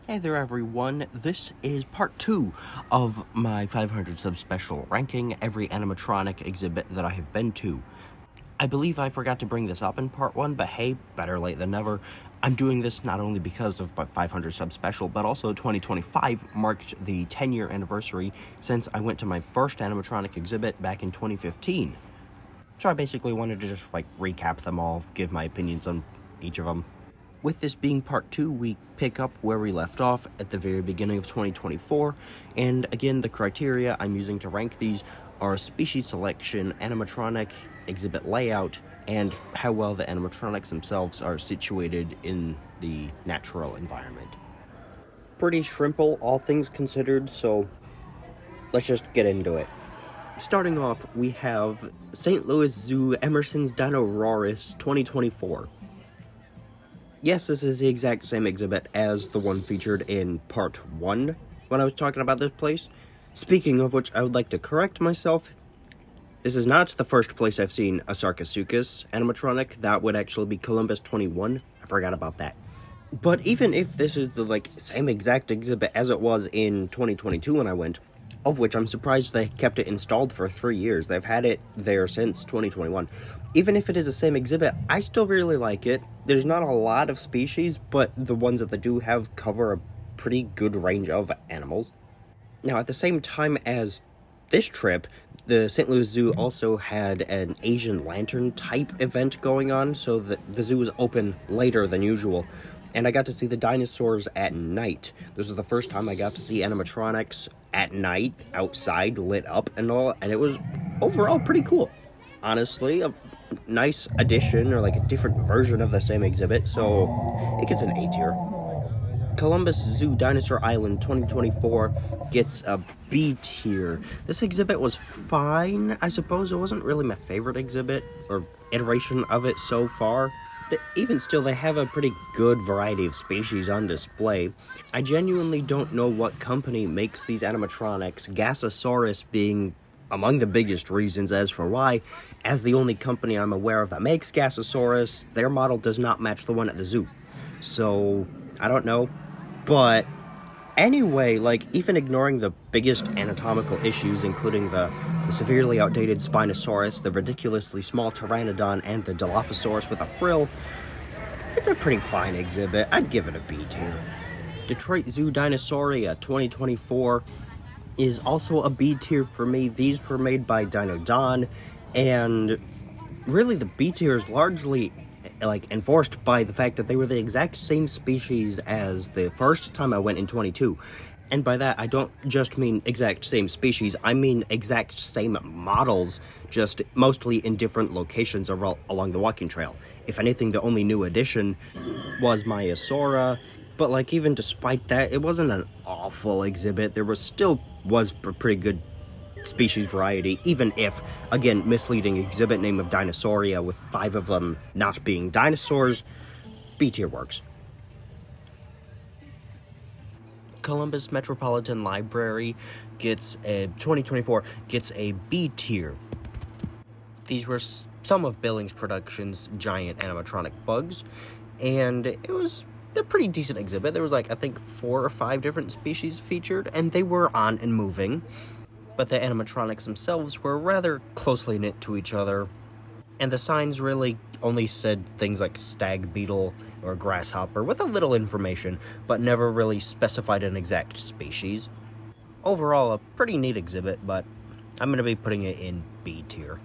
Hey there everyone, this is part 2 of my 500 sub special, ranking every animatronic exhibit that I have been to. I believe I forgot to bring this up in part 1, but hey, better late than never. I'm doing this not only because of my 500 sub special, but also 2025 marked the 10-year anniversary since I went to my first animatronic exhibit back in 2015. So I basically wanted to just recap them all, give my opinions on each of them. With this being part 2, we pick up where we left off at the very beginning of 2024, and again, the criteria I'm using to rank these are species selection, animatronic, exhibit layout, and how well the animatronics themselves are situated in the natural environment. Pretty simple, all things considered, so let's just get into it. Starting off, we have St. Louis Zoo Emerson's Dinosaurus 2024. Yes, this is the exact same exhibit as the one featured in part 1 when I was talking about this place. Speaking of which, I would like to correct myself. This is not the first place I've seen a Sarcosuchus animatronic. That would actually be Columbus 21. I forgot about that. But even if this is the same exact exhibit as it was in 2022 when I went, of which I'm surprised they kept it installed for 3 years. They've had it there since 2021. Even if it is the same exhibit, I still really like it. There's not a lot of species, but the ones that they do have cover a pretty good range of animals. Now, at the same time as this trip, the St. Louis Zoo also had an Asian lantern type event going on, so the zoo was open later than usual. And I got to see the dinosaurs at night. This was the first time I got to see animatronics at night, outside, lit up and all, and it was overall pretty cool. Honestly, a nice addition, or a different version of the same exhibit, so it gets an A tier. Columbus Zoo Dinosaur Island 2024 gets a B tier. This exhibit was fine, I suppose. It wasn't really my favorite exhibit, or iteration of it so far. Even still, they have a pretty good variety of species on display. I genuinely don't know what company makes these animatronics, Gasosaurus being among the biggest reasons as for why. As the only company I'm aware of that makes Gasosaurus, their model does not match the one at the zoo. So, I don't know. But anyway, even ignoring the biggest anatomical issues, including the severely outdated Spinosaurus, the ridiculously small Pteranodon, and the Dilophosaurus with a frill, it's a pretty fine exhibit. I'd give it a B tier. Detroit Zoo Dinosauria 2024 is also a B tier for me. These were made by Dinodon, and really the B tier is largely enforced by the fact that they were the exact same species as the first time I went in 22. And by that, I don't just mean exact same species, I mean exact same models, just mostly in different locations along the walking trail. If anything, the only new addition was Maiasaura, but even despite that, it wasn't an awful exhibit. There was a pretty good species variety, even if, again, misleading exhibit name of Dinosauria with 5 of them not being dinosaurs. B tier works. Columbus Metropolitan Library 2024 gets a B tier. These were some of Billings Productions' giant animatronic bugs, and it was a pretty decent exhibit. There was I think 4 or 5 different species featured, and they were on and moving. But the animatronics themselves were rather closely knit to each other, and the signs really only said things like stag beetle or grasshopper with a little information, but never really specified an exact species. Overall, a pretty neat exhibit, but I'm going to be putting it in B tier.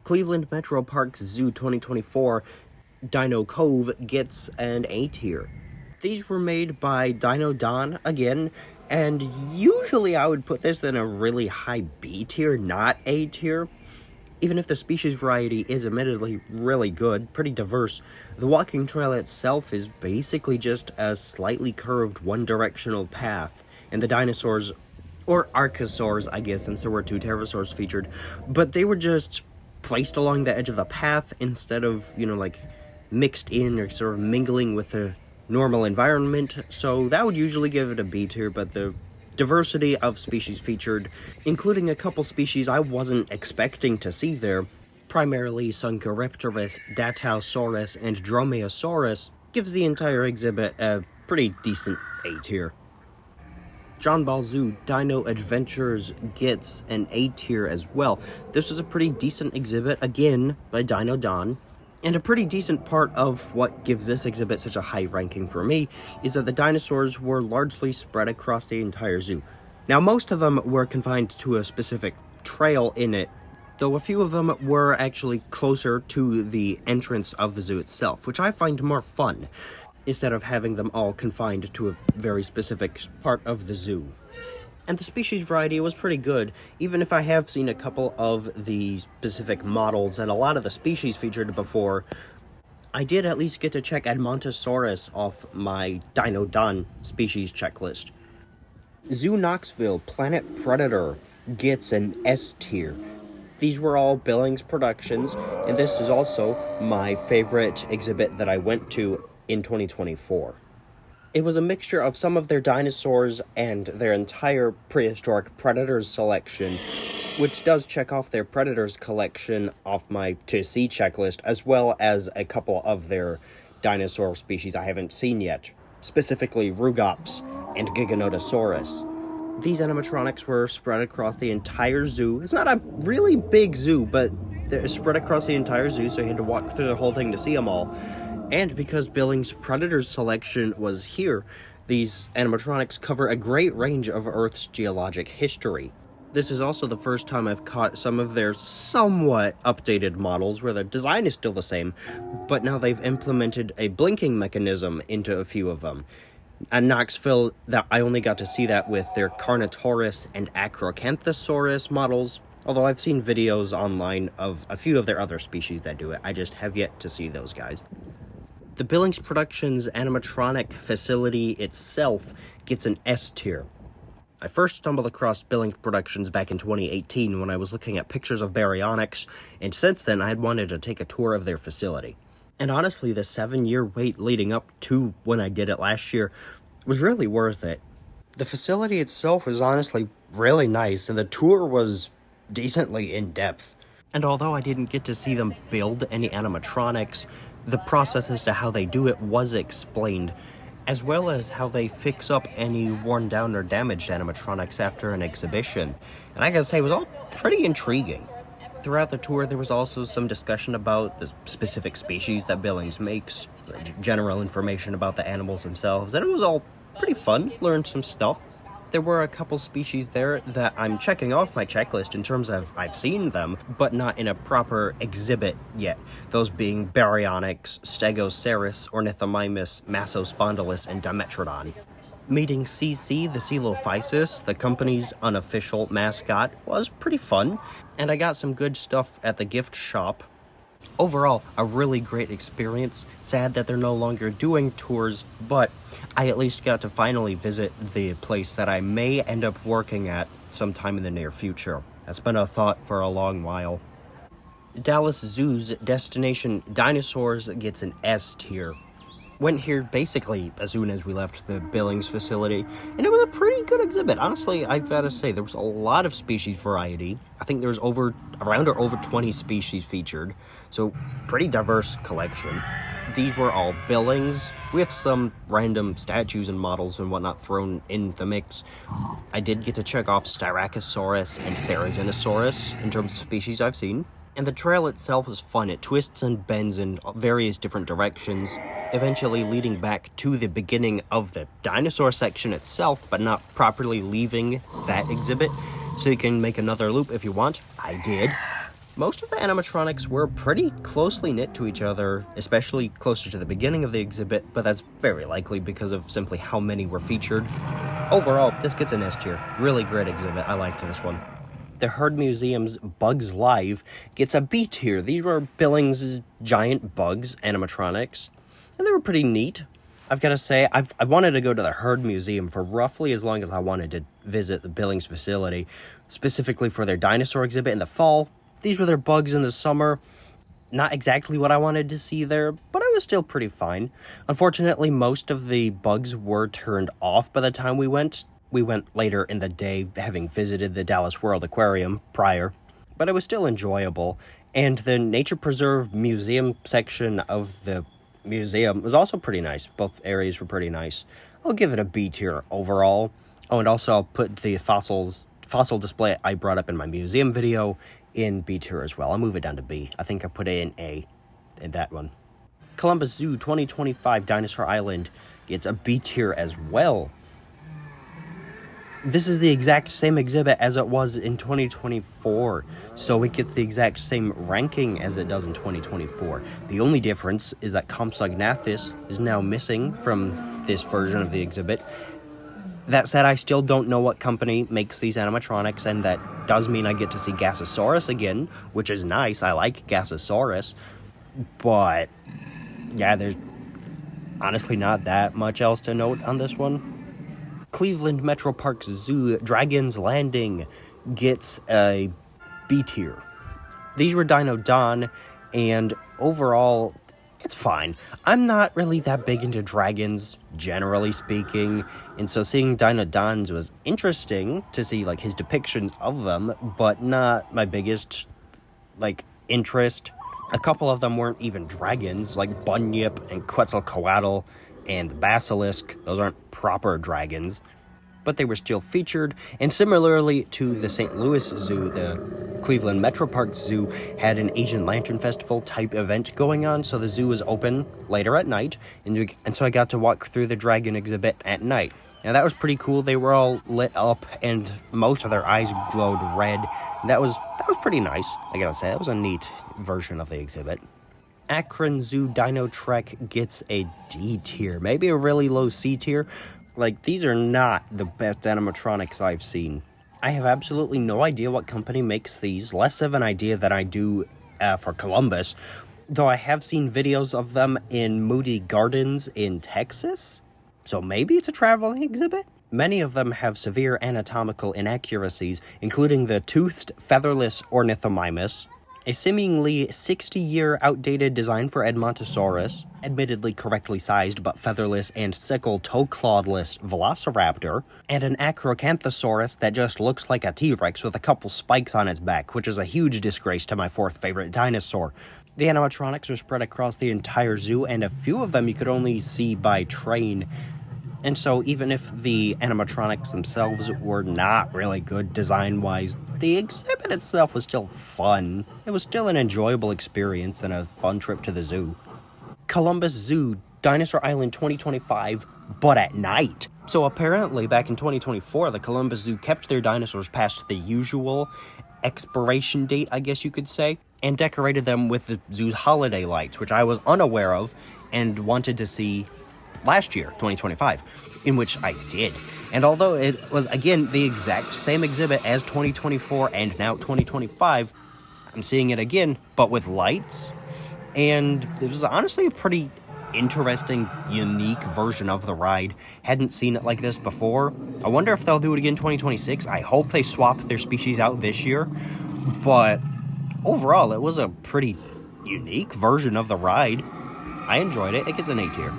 Cleveland Metro Parks Zoo 2024 Dino Cove gets an A tier. These were made by Dinodon again, and usually I would put this in a really high B tier, not A tier. Even if the species variety is admittedly really good, pretty diverse, the walking trail itself is basically just a slightly curved one-directional path, and the dinosaurs, or archosaurs, I guess, since there were 2 pterosaurs featured, but they were just placed along the edge of the path instead of, mixed in or sort of mingling with the normal environment, so that would usually give it a B tier, but the diversity of species featured, including a couple species I wasn't expecting to see there, primarily Suncoraptorus, Datausaurus, and Dromaeosaurus, gives the entire exhibit a pretty decent A tier. John Ball Zoo Dino Adventures gets an A tier as well. This is a pretty decent exhibit, again, by Dino Don. And a pretty decent part of what gives this exhibit such a high ranking for me is that the dinosaurs were largely spread across the entire zoo. Now, most of them were confined to a specific trail in it, though a few of them were actually closer to the entrance of the zoo itself, which I find more fun, instead of having them all confined to a very specific part of the zoo. And the species variety was pretty good, even if I have seen a couple of the specific models and a lot of the species featured before. I did at least get to check Animatronic off my Dino Don species checklist. Zoo Knoxville Planet Predator gets an S tier. These were all Billings productions, and this is also my favorite exhibit that I went to in 2024. It was a mixture of some of their dinosaurs and their entire prehistoric predators selection, which does check off their predators collection off my to see checklist, as well as a couple of their dinosaur species I haven't seen yet, specifically Rugops and Giganotosaurus. These animatronics were spread across the entire zoo. It's not a really big zoo, but they're spread across the entire zoo, so you had to walk through the whole thing to see them all. And because Billings' Predators selection was here, these animatronics cover a great range of Earth's geologic history. This is also the first time I've caught some of their somewhat updated models where the design is still the same, but now they've implemented a blinking mechanism into a few of them. At Knoxville, I only got to see that with their Carnotaurus and Acrocanthosaurus models, although I've seen videos online of a few of their other species that do it. I just have yet to see those guys. The Billings Productions animatronic facility itself gets an S tier. I first stumbled across Billings Productions back in 2018 when I was looking at pictures of baryonyx, and since then I had wanted to take a tour of their facility. And honestly, the 7-year wait leading up to when I did it last year was really worth it. The facility itself was honestly really nice, and the tour was decently in-depth. And although I didn't get to see them build any animatronics, the process as to how they do it was explained, as well as how they fix up any worn down or damaged animatronics after an exhibition. And I gotta say, it was all pretty intriguing. Throughout the tour, there was also some discussion about the specific species that Billings makes, general information about the animals themselves, and it was all pretty fun. Learned some stuff. There were a couple species there that I'm checking off my checklist in terms of I've seen them, but not in a proper exhibit yet. Those being Baryonyx, Stegosaurus, Ornithomimus, Massospondylus, and Dimetrodon. Meeting CC, the Coelophysis, the company's unofficial mascot, was pretty fun, and I got some good stuff at the gift shop. Overall, a really great experience. Sad that they're no longer doing tours, but I at least got to finally visit the place that I may end up working at sometime in the near future. That's been a thought for a long while. Dallas Zoo's Destination Dinosaurs gets an S tier. Went here basically as soon as we left the Billings facility, and it was a pretty good exhibit. Honestly, I've got to say, there was a lot of species variety. I think there was over 20 species featured, so pretty diverse collection. These were all Billings, with some random statues and models and whatnot thrown in the mix. I did get to check off Styracosaurus and Therizinosaurus in terms of species I've seen. And the trail itself was fun. It twists and bends in various different directions, eventually leading back to the beginning of the dinosaur section itself, but not properly leaving that exhibit, so you can make another loop if you want. I did. Most of the animatronics were pretty closely knit to each other, especially closer to the beginning of the exhibit, but that's very likely because of simply how many were featured. Overall, this gets an S tier. Really great exhibit. I liked this one. The Herd Museum's Bugs Live gets a B tier. These were Billings' giant bugs animatronics, and they were pretty neat. I've got to say, I wanted to go to the Herd Museum for roughly as long as I wanted to visit the Billings facility, specifically for their dinosaur exhibit in the fall. These were their bugs in the summer. Not exactly what I wanted to see there, but it was still pretty fine. Unfortunately, most of the bugs were turned off by the time we went. We went later in the day, having visited the Dallas World Aquarium prior, but it was still enjoyable. And the Nature Preserve Museum section of the museum was also pretty nice. Both areas were pretty nice. I'll give it a B tier overall. Oh, and also I'll put the fossil display I brought up in my museum video in B tier as well. I'll move it down to B. I think I put it in A in that one. Columbus Zoo 2025 Dinosaur Island gets a B tier as well. This is the exact same exhibit as it was in 2024, so it gets the exact same ranking as it does in 2024. The only difference is that Compsognathus is now missing from this version of the exhibit. That said, I still don't know what company makes these animatronics, and that does mean I get to see Gasosaurus again, which is nice. I like Gasosaurus, but yeah, there's honestly not that much else to note on this one. Cleveland Metro Parks Zoo Dragon's Landing gets a B tier. These were Dino Don, and overall, it's fine. I'm not really that big into dragons, generally speaking, and so seeing Dino Dons was interesting to see, like, his depictions of them, but not my biggest, like, interest. A couple of them weren't even dragons, like Bunyip and Quetzalcoatl and the Basilisk. Those aren't proper dragons, but they were still featured. And similarly to the St. Louis Zoo, the Cleveland Metro Parks Zoo had an Asian Lantern Festival type event going on, so the zoo was open later at night, and so I got to walk through the dragon exhibit at night. And that was pretty cool. They were all lit up, and most of their eyes glowed red. And that was pretty nice, I gotta say. That was a neat version of the exhibit. Akron Zoo Dino Trek gets a D tier, maybe a really low C tier. Like, these are not the best animatronics I've seen. I have absolutely no idea what company makes these, less of an idea than I do for Columbus, though I have seen videos of them in Moody Gardens in Texas, so maybe it's a traveling exhibit? Many of them have severe anatomical inaccuracies, including the toothed, featherless Ornithomimus, a seemingly 60-year outdated design for Edmontosaurus, admittedly correctly sized but featherless and sickle toe-clawedless Velociraptor, and an Acrocanthosaurus that just looks like a T-Rex with a couple spikes on its back, which is a huge disgrace to my fourth favorite dinosaur. The animatronics are spread across the entire zoo, and a few of them you could only see by train. And so even if the animatronics themselves were not really good design-wise, the exhibit itself was still fun. It was still an enjoyable experience and a fun trip to the zoo. Columbus Zoo Dinosaur Island 2025, but at night. So apparently back in 2024, the Columbus Zoo kept their dinosaurs past the usual expiration date, I guess you could say, and decorated them with the zoo's holiday lights, which I was unaware of and wanted to see last year, 2025, in which I did. And although it was, again, the exact same exhibit as 2024 and now 2025, I'm seeing it again, but with lights. And it was honestly a pretty interesting, unique version of the ride. Hadn't seen it like this before. I wonder if they'll do it again in 2026. I hope they swap their species out this year. But overall, it was a pretty unique version of the ride. I enjoyed it. It gets an A tier.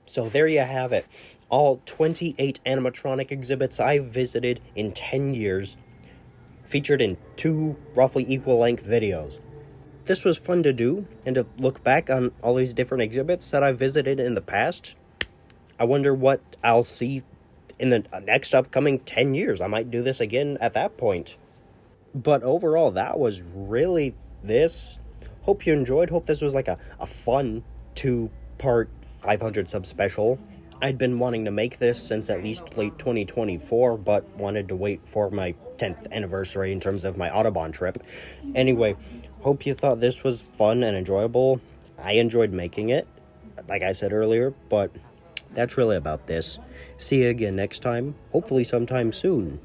So there you have it. All 28 animatronic exhibits I've visited in 10 years, featured in 2 roughly equal-length videos. This was fun to do, and to look back on all these different exhibits that I've visited in the past. I wonder what I'll see in the next upcoming 10 years. I might do this again at that point. But overall, that was really this. Hope you enjoyed. Hope this was like a fun 2-part 500 sub special. I'd been wanting to make this since at least late 2024, but wanted to wait for my 10th anniversary in terms of my Audubon trip. Anyway, hope you thought this was fun and enjoyable. I enjoyed making it, like I said earlier, but that's really about this. See you again next time, hopefully sometime soon.